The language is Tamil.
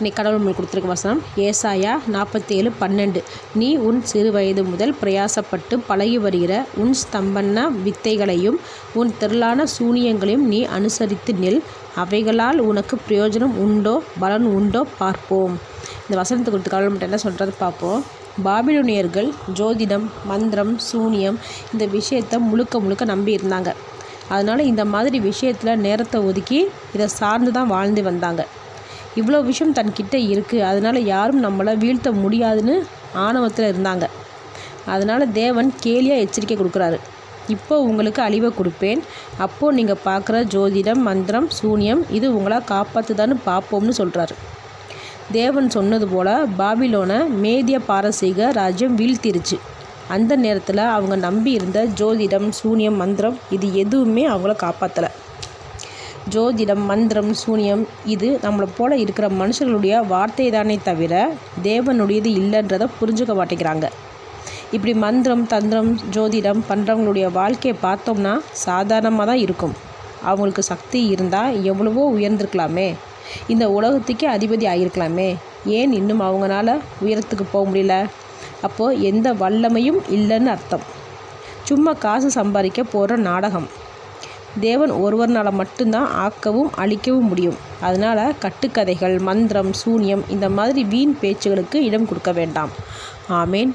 இன்னைக்கு கடவுள் நம்மளுக்கு கொடுத்துருக்க வசனம் ஏசாயா 47:12. நீ உன் சிறு வயது முதல் பிரயாசப்பட்டு பழகி வருகிற உன் ஸ்தம்பன வித்தைகளையும் உன் திரளான சூனியங்களையும் நீ அனுசரித்து நில். அவைகளால் உனக்கு பிரயோஜனம் உண்டோ பலன் உண்டோ பார்ப்போம். இந்த வசனத்தை கொடுத்து கடவுள் மட்டும் என்ன சொல்கிறது பார்ப்போம். பாபிலோனியர்கள் ஜோதிடம், மந்திரம், சூனியம் இந்த விஷயத்தை முழுக்க நம்பி இருந்தாங்க. அதனால் இந்த மாதிரி விஷயத்தில் நேரத்தை ஒதுக்கி இதை சார்ந்து தான் வாழ்ந்து வந்தாங்க. இவ்வளோ விஷயம் தன்கிட்ட இருக்குது, அதனால் யாரும் நம்மளை வீழ்த்த முடியாதுன்னு ஆணவத்தில் இருந்தாங்க. அதனால் தேவன் கேலியாக எச்சரிக்கை கொடுக்குறாரு. இப்போ உங்களுக்கு அழிவை கொடுப்பேன், அப்போது நீங்கள் பார்க்குற ஜோதிடம், மந்திரம், சூனியம் இது உங்களை காப்பாற்றுதான்னு பார்ப்போம்னு சொல்கிறாரு. தேவன் சொன்னது போல் பாபிலோனை மேதிய பாரசீக ராஜ்யம் வீழ்த்திருச்சு. அந்த நேரத்தில் அவங்க நம்பி இருந்த ஜோதிடம், சூனியம், மந்திரம் இது எதுவுமே அவங்கள காப்பாற்றலை. ஜோதிடம், மந்திரம், சூனியம் இது நம்மளை போல் இருக்கிற மனுஷர்களுடைய வார்த்தை தானே தவிர தேவனுடையது இல்லைன்றதை புரிஞ்சுக்க மாட்டேங்கிறாங்க. இப்படி மந்திரம், தந்திரம், ஜோதிடம் பண்ணுறவங்களுடைய வாழ்க்கையை பார்த்தோம்னா சாதாரணமாக தான் இருக்கும். அவங்களுக்கு சக்தி இருந்தால் எவ்வளவோ உயர்ந்திருக்கலாமே, இந்த உலகத்துக்கே அதிபதி ஆகியிருக்கலாமே, ஏன் இன்னும் அவங்களால உயரத்துக்கு போக முடியல? அப்போது எந்த வல்லமையும் இல்லைன்னு அர்த்தம். சும்மா காசு சம்பாதிக்க போகிற நாடகம். தேவன் ஒருவர்னால் மட்டும்தான் ஆக்கவும் அழிக்கவும் முடியும். அதனால் கட்டுக்கதைகள், மந்திரம், சூனியம் இந்த மாதிரி வீண் பேச்சுகளுக்கு இடம் கொடுக்க வேண்டாம். ஆமேன்.